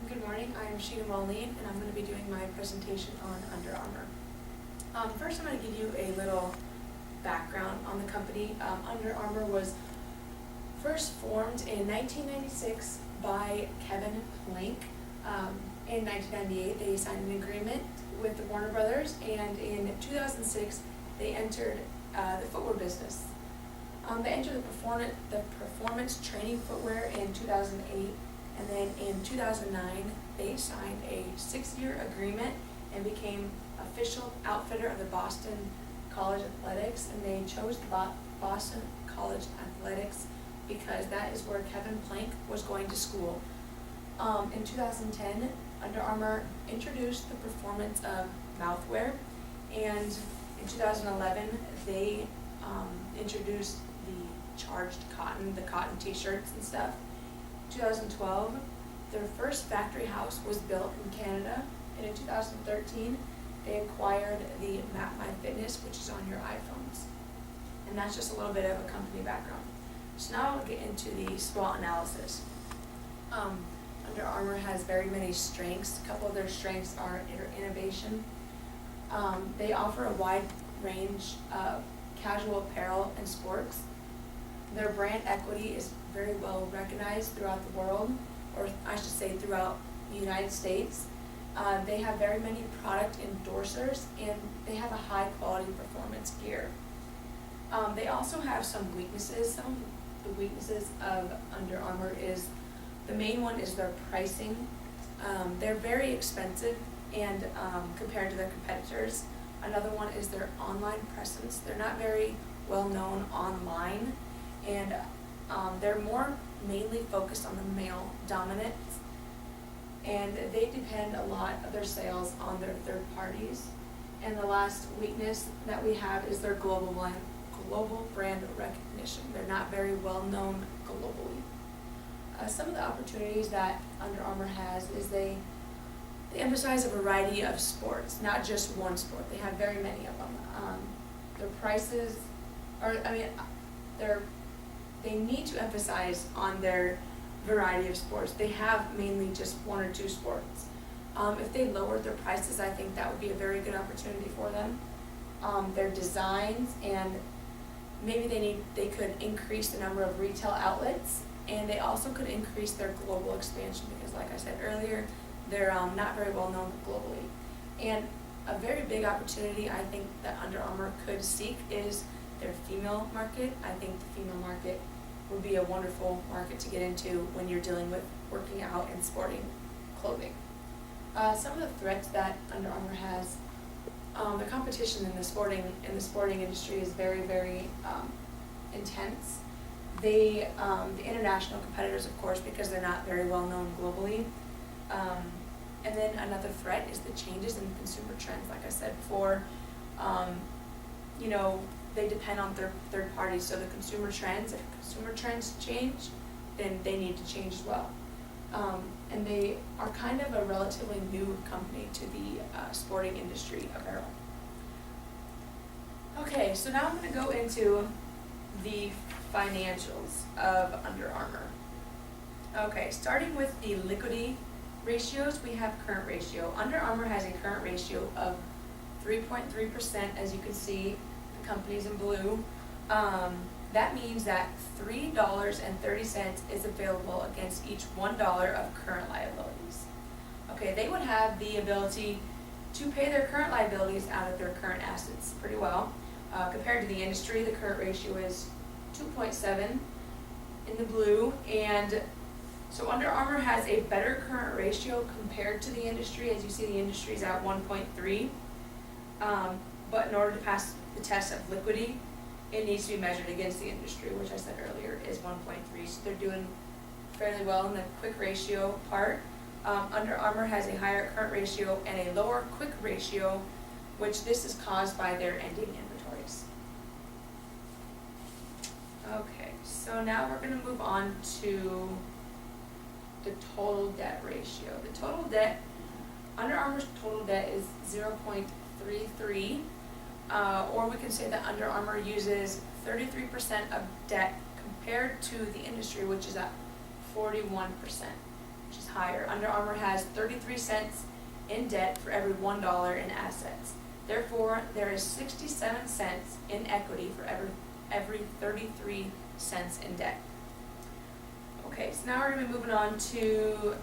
Good morning, I'm Sheena Moline, and I'm going to be doing my presentation on Under Armour. First, I'm going to give you a little background on the company. Under Armour was first formed in 1996 by Kevin Plank. In 1998, they signed an agreement with the Warner Brothers, and in 2006, they entered the footwear business. They entered the performance training footwear in 2008. And then in 2009, they signed a 6-year agreement and became official outfitter of the Boston College Athletics. And they chose the Boston College Athletics because that is where Kevin Plank was going to school. In 2010, Under Armour introduced the performance of mouthwear, and in 2011, they introduced the charged cotton, the cotton t-shirts and stuff. 2012, their first factory house was built in Canada, and in 2013, they acquired the MapMyFitness, which is on your iPhones. And that's just a little bit of a company background. So now I'll get into the SWOT analysis. Under Armour has very many strengths. A couple of their strengths are innovation. They offer a wide range of casual apparel and sports. Their brand equity is very well recognized throughout the world, or I should say throughout the United States. They have very many product endorsers, and they have a high quality performance gear. They also have some weaknesses. Some of the weaknesses of Under Armour is, the main one is their pricing. They're very expensive and compared to their competitors. Another one is their online presence. They're not very well known online, and they're more mainly focused on the male dominance, and they depend a lot of their sales on their third parties. And the last weakness that we have is their global brand recognition. They're not very well known globally. Some of the opportunities that Under Armour has is they emphasize a variety of sports, not just one sport. They have very many of them. Their prices are, they need to emphasize on their variety of sports. They have mainly just one or two sports. If they lowered their prices, I think that would be a very good opportunity for them. Their designs, and maybe they could increase the number of retail outlets, and they also could increase their global expansion because, like I said earlier, they're not very well known globally. And a very big opportunity I think that Under Armour could seek is their female market. I think the female market would be a wonderful market to get into when you're dealing with working out and sporting clothing. Some of the threats that Under Armour has, the competition in the sporting industry is very, very intense. The international competitors, of course, because they're not very well known globally. And then another threat is the changes in consumer trends. Like I said before, they depend on third parties. So the consumer trends, if consumer trends change, then they need to change as well. And they are kind of a relatively new company to the sporting industry apparel. Okay, so now I'm going to go into the financials of Under Armour. Okay, starting with the liquidity ratios, we have current ratio. Under Armour has a current ratio of 3.3%, as you can see. Companies in blue. That means that $3.30 is available against each $1 of current liabilities. Okay, they would have the ability to pay their current liabilities out of their current assets pretty well. Compared to the industry, the current ratio is 2.7 in the blue, and so Under Armour has a better current ratio compared to the industry. As you see, the industry is at 1.3, but in order to pass the test of liquidity, it needs to be measured against the industry, which I said earlier is 1.3. So they're doing fairly well in the quick ratio part. Under Armour has a higher current ratio and a lower quick ratio, which this is caused by their ending inventories. Okay, so now we're going to move on to the total debt ratio. The total debt, Under Armour's total debt is 0.33. Or we can say that Under Armour uses 33% of debt compared to the industry, which is at 41%. which is higher. Under Armour has 33 cents in debt for every $1 in assets. Therefore, there is 67 cents in equity for every 33 cents in debt. Okay, so now we're going to be moving on to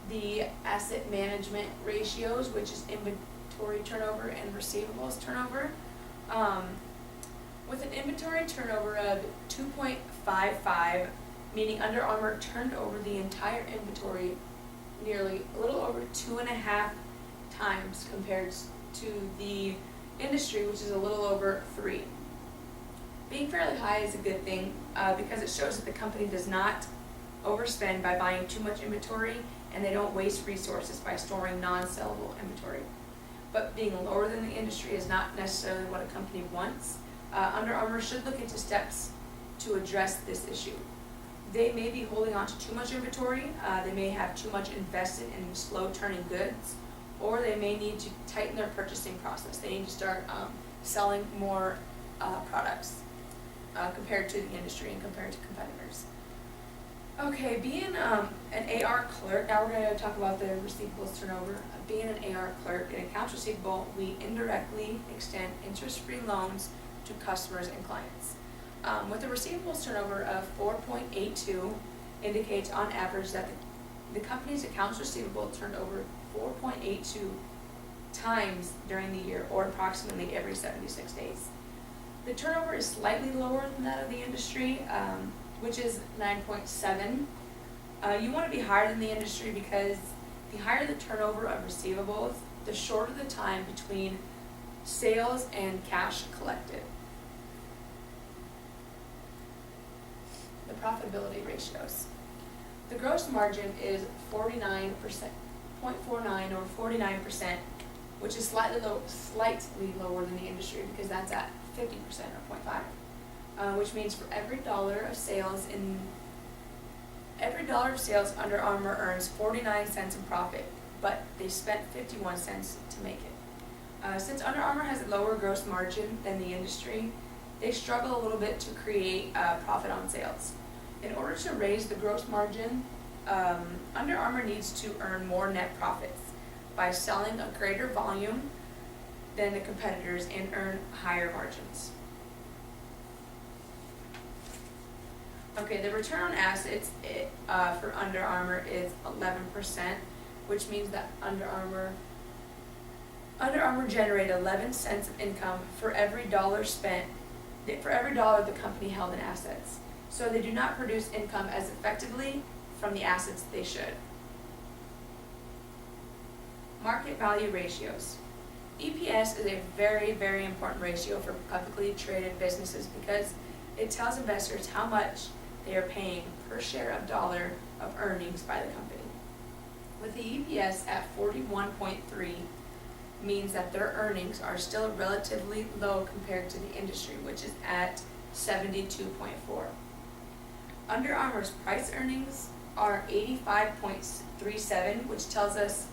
the asset management ratios, which is inventory turnover and receivables turnover. With an inventory turnover of 2.55, meaning Under Armour turned over the entire inventory nearly a little over 2.5 times compared to the industry, which is a little over 3. Being fairly high is a good thing because it shows that the company does not overspend by buying too much inventory, and they don't waste resources by storing non-sellable inventory. But being lower than the industry is not necessarily what a company wants. Under Armour should look into steps to address this issue. They may be holding on to too much inventory, they may have too much invested in slow-turning goods, or they may need to tighten their purchasing process. They need to start selling more products compared to the industry and compared to competitors. Okay, being an AR clerk, now we're going to talk about the receivables turnover. Being an AR clerk in accounts receivable, we indirectly extend interest-free loans to customers and clients. With a receivables turnover of 4.82, indicates on average that the company's accounts receivable turned over 4.82 times during the year, or approximately every 76 days. The turnover is slightly lower than that of the industry, which is 9.7. You want to be higher than the industry because the higher the turnover of receivables, the shorter the time between sales and cash collected. The profitability ratios. The gross margin is 49%, 0.49 or 49%, which is slightly lower than the industry because that's at 50% or 0.5. Which means for every dollar of sales, Under Armour earns 49 cents in profit, but they spent 51 cents to make it. Since Under Armour has a lower gross margin than the industry, they struggle a little bit to create profit on sales. In order to raise the gross margin, Under Armour needs to earn more net profits by selling a greater volume than the competitors and earn higher margins. Okay, the return on assets for Under Armour is 11%, which means that Under Armour generated 11 cents of income for every dollar spent, for every dollar the company held in assets. So they do not produce income as effectively from the assets they should. Market value ratios. EPS is a very, very important ratio for publicly traded businesses because it tells investors how much they are paying per share of dollar of earnings by the company. With the EPS at 41.3 means that their earnings are still relatively low compared to the industry, which is at 72.4. Under Armour's price earnings are 85.37, which tells us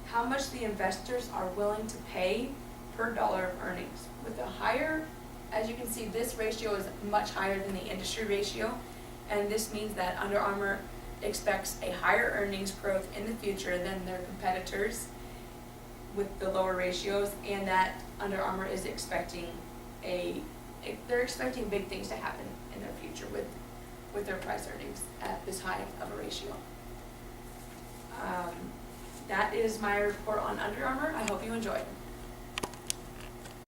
how much the investors are willing to pay per dollar of earnings. With a higher, as you can see, this ratio is much higher than the industry ratio, and this means that Under Armour expects a higher earnings growth in the future than their competitors with the lower ratios, and that Under Armour is expecting they're expecting big things to happen in their future with their price earnings at this high of a ratio. That is my report on Under Armour. I hope you enjoyed.